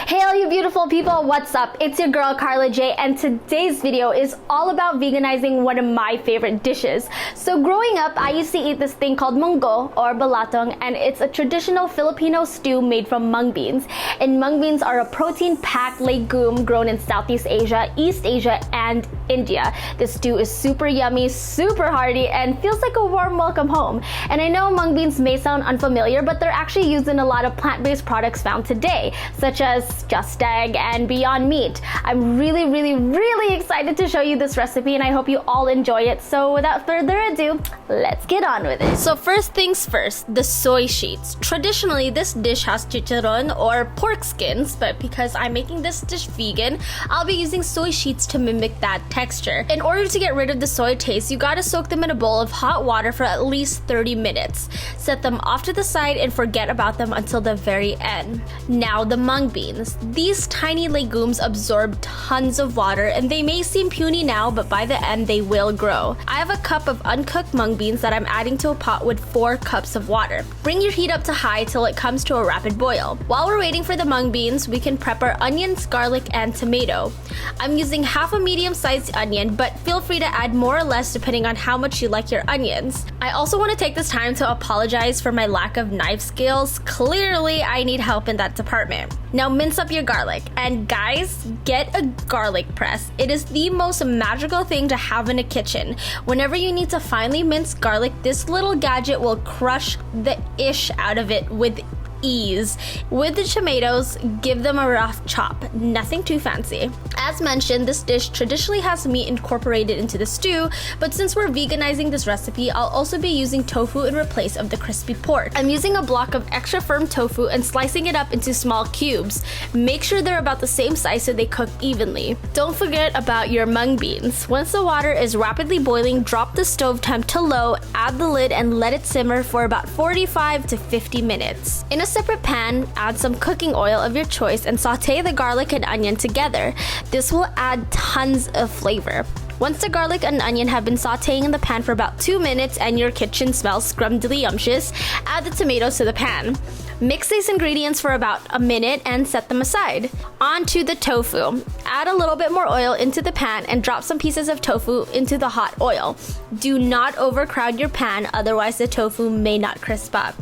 Hey all you beautiful people, what's up? It's your girl Carla Jay, and today's video is all about veganizing one of my favorite dishes. So growing up, I used to eat this thing called Munggo or Balatong, and it's a traditional Filipino stew made from mung beans. And mung beans are a protein-packed legume grown in Southeast Asia, East Asia, and India. This stew is super yummy, super hearty, and feels like a warm welcome home. And I know mung beans may sound unfamiliar, but they're actually used in a lot of plant-based products found today, such as Just Egg and Beyond Meat. I'm really excited to show you this recipe, and I hope you all enjoy it. So without further ado, let's get on with it. So first things first, the soy sheets. Traditionally, this dish has chicharron or pork skins, but because I'm making this dish vegan, I'll be using soy sheets to mimic that texture. In order to get rid of the soy taste, you gotta soak them in a bowl of hot water for at least 30 minutes. Set them off to the side and forget about them until the very end. Now the mung beans. These tiny legumes absorb tons of water, and they may seem puny now, but by the end they will grow. I have a cup of uncooked mung beans that I'm adding to a pot with 4 cups of water. Bring your heat up to high till it comes to a rapid boil. While we're waiting for the mung beans, we can prep our onions, garlic, and tomato. I'm using half a medium-sized onion, but feel free to add more or less depending on how much you like your onions. I also want to take this time to apologize for my lack of knife skills. Clearly, I need help in that department. Now mince up your garlic, and guys, get a garlic press. It is the most magical thing to have in a kitchen. Whenever you need to finely mince garlic, this little gadget will crush the ish out of it with ease. With the tomatoes, give them a rough chop, nothing too fancy. As mentioned, this dish traditionally has meat incorporated into the stew, but since we're veganizing this recipe, I'll also be using tofu in replace of the crispy pork. I'm using a block of extra firm tofu and slicing it up into small cubes. Make sure they're about the same size so they cook evenly. Don't forget about your mung beans. Once the water is rapidly boiling, drop the stove temp to low, add the lid, and let it simmer for about 45 to 50 minutes. In a separate pan, add some cooking oil of your choice and saute the garlic and onion together. This will add tons of flavor. Once the garlic and onion have been sauteing in the pan for about 2 minutes and your kitchen smells scrumptious, add the tomatoes to the pan. Mix these ingredients for about a minute and set them aside. On to the tofu. Add a little bit more oil into the pan and drop some pieces of tofu into the hot oil. Do not overcrowd your pan, otherwise the tofu may not crisp up.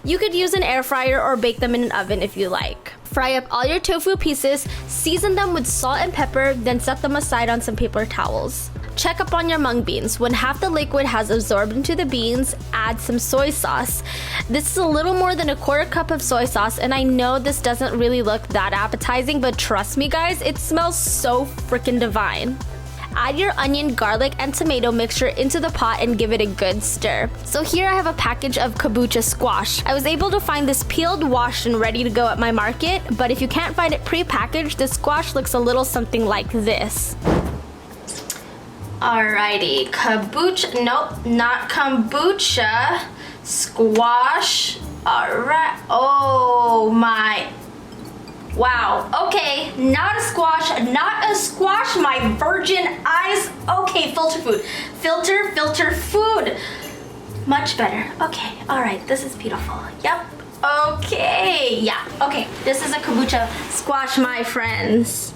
You could use an air fryer or bake them in an oven if you like. Fry up all your tofu pieces, season them with salt and pepper, then set them aside on some paper towels. Check up on your mung beans. When half the liquid has absorbed into the beans, add some soy sauce. This is a little more than a quarter cup of soy sauce, and I know this doesn't really look that appetizing, but trust me guys, it smells so freaking divine. Add your onion, garlic, and tomato mixture into the pot and give it a good stir. So here I have a package of kabocha squash. I was able to find this peeled, washed, and ready to go at my market, but if you can't find it pre-packaged, the squash looks a little something like this. Alrighty, kabocha, nope, not kombucha, squash. Alright, oh my, wow, okay, not a squash, my virgin eyes. Okay, filter food, filter food, much better. Okay, alright, this is beautiful, yep. Okay, yeah, okay, this is a kabocha squash, my friends.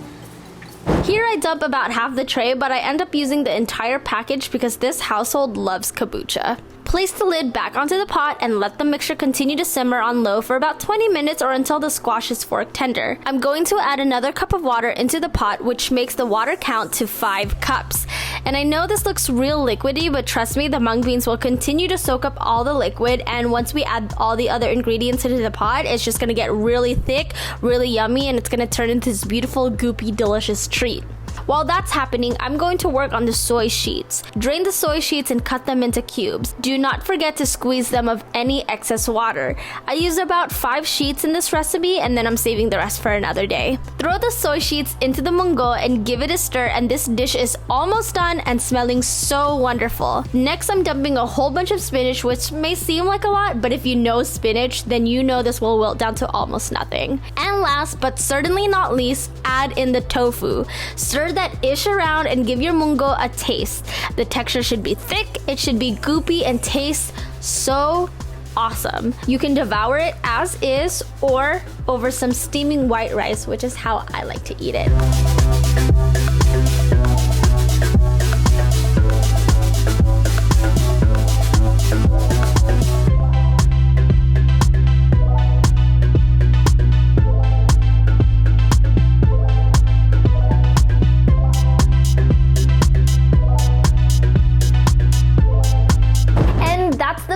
Here I dump about half the tray, but I end up using the entire package because this household loves kabocha. Place the lid back onto the pot and let the mixture continue to simmer on low for about 20 minutes or until the squash is fork tender. I'm going to add another cup of water into the pot, which makes the water count to 5 cups. And I know this looks real liquidy, but trust me, the mung beans will continue to soak up all the liquid, and once we add all the other ingredients into the pot, it's just gonna get really thick, really yummy, and it's gonna turn into this beautiful, goopy, delicious treat. While that's happening, I'm going to work on the soy sheets. Drain the soy sheets and cut them into cubes. Do not forget to squeeze them of any excess water. I use about 5 sheets in this recipe, and then I'm saving the rest for another day. Throw the soy sheets into the munggo and give it a stir, and this dish is almost done and smelling so wonderful. Next, I'm dumping a whole bunch of spinach, which may seem like a lot, but if you know spinach, then you know this will wilt down to almost nothing. And last, but certainly not least, add in the tofu. Stir that ish around and give your munggo a taste. The texture should be thick, it should be goopy, and taste so awesome. You can devour it as is or over some steaming white rice, which is how I like to eat it.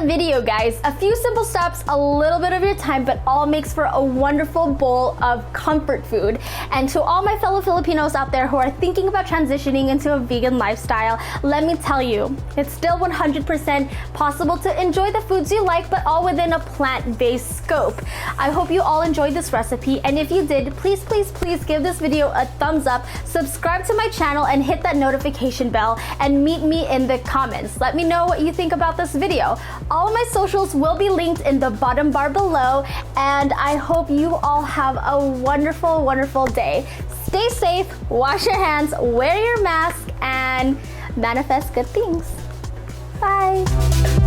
Video, guys. A few simple steps, a little bit of your time, but all makes for a wonderful bowl of comfort food. And to all my fellow Filipinos out there who are thinking about transitioning into a vegan lifestyle, let me tell you, it's still 100% possible to enjoy the foods you like, but all within a plant-based scope. I hope you all enjoyed this recipe, and if you did, please give this video a thumbs up, subscribe to my channel, and hit that notification bell, and meet me in the comments. Let me know what you think about this video. All of my socials will be linked in the bottom bar below, and I hope you all have a wonderful, wonderful day. Stay safe, wash your hands, wear your mask, and manifest good things. Bye.